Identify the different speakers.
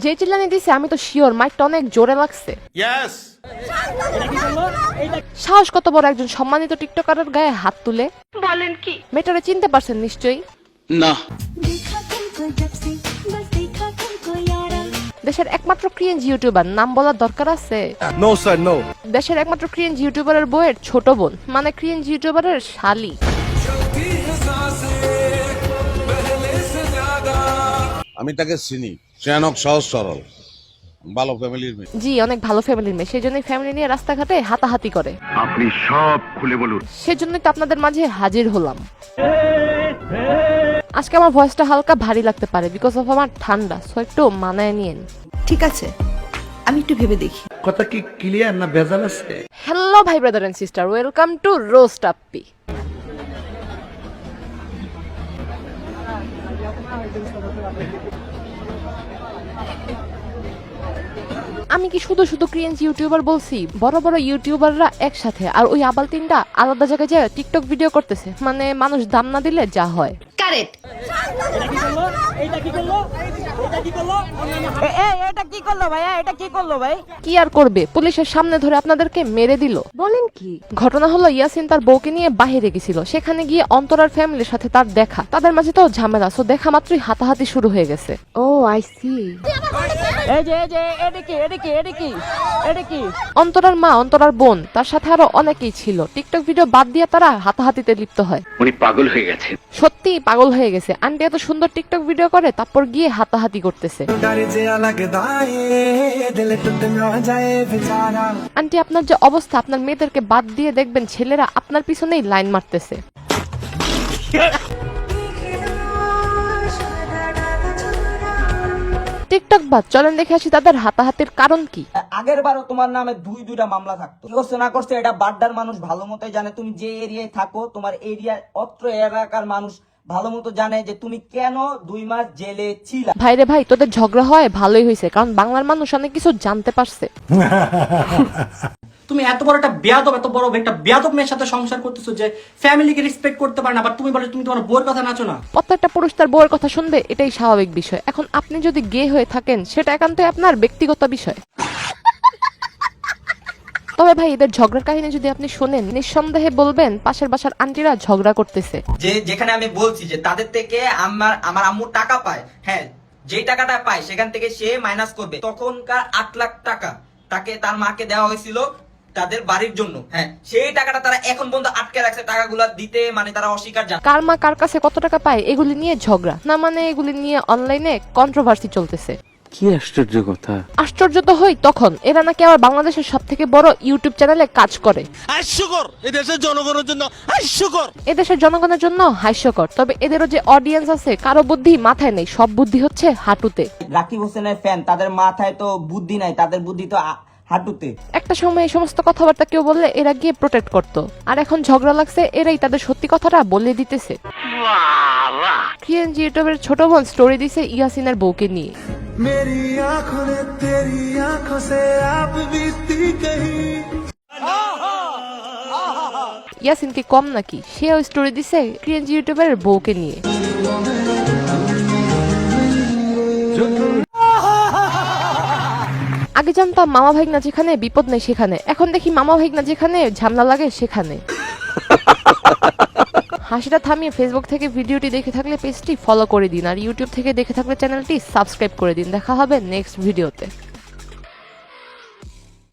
Speaker 1: যে চিল্লানি দিছে আমি তো শিওর মাইকটা অনেক জোরে লাগছে। সাহস কত বড় একজন সম্মানিত টিকটকারের গায়ে হাত তুলে? বলেন কি মেয়েটারে চিনতে পারছেন নিশ্চয়ই?
Speaker 2: না।
Speaker 1: দেশের একমাত্র ক্রিয়েন্স ইউটিউবার, নাম বলার দরকার আছে?
Speaker 3: No sir no.
Speaker 1: দেশের একমাত্র ক্রিয়েন্স ইউটিউবারের বউয়ের ছোট বোন, মানে ক্রিয়েন্স ইউটিউবারের শালি।
Speaker 4: আমি তাকে চিনি, সে অনেক সহজ সরল ভালো ফ্যামিলির মেয়ে।
Speaker 1: জি, অনেক ভালো ফ্যামিলির মেয়ে, সেই জন্যই ফ্যামিলি নিয়ে রাস্তাঘাটে হাতাহাতি করে।
Speaker 5: আপনি সব খুলে বলুন।
Speaker 1: সেজন্যই তো আপনাদের মাঝে হাজির হলাম। আজকে আমার ভয়েসটা হালকা ভারী লাগতে পারে বিকজ অফ আমার ঠান্ডা, সো একটু মানায় নিয়েন।
Speaker 6: ঠিক আছে, আমি একটু ভেবে দেখি।
Speaker 3: কথা কি ক্লিয়ার না ভেজাল আছে?
Speaker 1: হ্যালো ভাই brother and sister, welcome to roast Appi. আমি কি শুধু শুধু ক্রিয়েন্স ইউটিউবার বলছি? বড় বড় ইউটিউবাররা একসাথে আর ওই আবাল তিনটা আলাদা জায়গায় যায় টিকটক ভিডিও করতেছে, মানে মানুষ দাম না দিলে যা হয়।
Speaker 6: কারেক্ট।
Speaker 1: কি আর করবে, পুলিশের সামনে ধরে আপনাদেরকে মেরে দিল। বলেন কি? ঘটনা হলো ইয়াসিন তার বউকে নিয়ে বাহিরে গেছিল, সেখানে গিয়ে অন্তরার ফ্যামিলির সাথে তার দেখা, তাদের মাঝে তো ঝামেলা, সো দেখা মাত্রই হাতাহাতি শুরু হয়ে গেছে। ও আই সি। অন্তরার মা, অন্তরার বোন, তার সাথে আরো অনেকেই ছিল। টিকটক ভিডিও বাদ দিয়ে তারা হাতাহাতিতে লিপ্ত হয়।
Speaker 5: উনি পাগল হয়ে গেছে।
Speaker 1: সত্যি পাগল হয়ে গেছে। আন্টি এত সুন্দর টিকটক ভিডিও করে, তারপর গিয়ে হাতাহাতি করতেছে। আন্টি আপনার যে অবস্থা, আপনার মেয়েদেরকে বাদ দিয়ে দেখবেন ছেলেরা আপনার পিছনেই লাইন মারতেছে। টিকটক বাদ, চলেন দেখে আসি তাদের হাতাহাতির কারণ কি।
Speaker 7: আগের বারও তোমার নামে দুইটা মামলা থাকতো, কি করছে না করছে এটা বাড্ডার মানুষ ভালো মতোই জানে। তুমি যে এরিয়ায় থাকো, তোমার এরিয়ার অত্র এলাকার মানুষ ভালো মতো জানে যে তুমি কেন 2 মাস জেলে ছিলা।
Speaker 1: ভাইরে ভাই, তোদের ঝগড়া হয় ভালোই হয়েছে, কারণ বাংলার মানুষ অনেক কিছু জানতে পারছে।
Speaker 8: তুমি এত বড় একটা বেয়াদব মেয়ের সাথে সংসার করতেছো যে ফ্যামিলিকে রেসপেক্ট করতে পারে না, বাট তুমি বলে তুমি তোমার বউয়ের কথা নাচো না।
Speaker 1: প্রত্যেকটা পুরুষ তার বউয়ের কথা শুনবে, এটাই স্বাভাবিক বিষয়। এখন আপনি যদি গে হয়ে থাকেন, সেটা একান্তই আপনার ব্যক্তিগত বিষয়। তবে ভাই, এদের ঝগড়ার কাহিনী যদি আপনি শোনেন, নিঃসন্দেহে বলবেন পাশের বাসার আন্টিরা ঝগড়া করতেছে।
Speaker 7: যেখানে আমি বলছি যে তাদের থেকে আমার আম্মু টাকা পায়, হ্যাঁ, যে টাকাটা পায় সেখান থেকে সে মাইনাস করবে। তখনকার 8 লাখ টাকা তাকে তার মাকে দেওয়া হয়েছিল তাদের বাড়ির জন্য, হ্যাঁ, সেই টাকাটা তারা এখন পর্যন্ত আটকে রাখছে, টাকাগুলা দিতে মানে তারা অস্বীকার জানায়।
Speaker 1: কার মা কার কাছে কত টাকা পায় এগুলি নিয়ে ঝগড়া না, মানে এগুলি নিয়ে অনলাইনে কন্ট্রোভার্সি চলতেছে।
Speaker 2: কি আশ্চর্য কথা!
Speaker 1: আশ্চর্য তো হই তখন, এরা নাকি আবার বাংলাদেশের সবথেকে বড় ইউটিউব চ্যানেলে কাজ করে।
Speaker 3: হাস্যকর, এদেশের জনগণের জন্য হাস্যকর।
Speaker 1: এদেশের জনগণের জন্য হাস্যকর, তবে এদেরও যে অডিয়েন্স আছে, কারো বুদ্ধি মাথায় নেই, সব বুদ্ধি হচ্ছে হাঁটুতে।
Speaker 7: রাকিব হোসেনের ফ্যান, তাদের মাথায় তো বুদ্ধি নাই, তাদের বুদ্ধি তো হাঁটুতে।
Speaker 1: একটা সময় এই সমস্ত কথাবার্তা কেউ বললে এরা গিয়ে প্রোটেক্ট করতো, আর এখন ঝগড়া লাগছে, এরাই তাদের সত্যি কথাটা বলে দিতেছে। ক্রিয়েন্স ইউটিউবের ছোট বোন স্টোরি দিছে ইয়াসিনের বউকে নিয়ে। ইয়াসিন কি কম নাকি? সেও স্টোরি দিছে ক্রিয়েন্স ইউটিউবের বউকে নিয়ে। আগে জানতাম মামা ভাইগনা যেখানে বিপদ নেই সেখানে, এখন দেখি মামা ভাইগনা যেখানে ঝামেলা লাগে সেখানে। হাসিটা থামিয়ে ফেসবুক থেকে ভিডিওটি দেখে থাকলে পেজটি ফলো করে দিন, আর ইউটিউব থেকে দেখে থাকলে চ্যানেলটি সাবস্ক্রাইব করে দিন। দেখা হবে নেক্সট ভিডিওতে।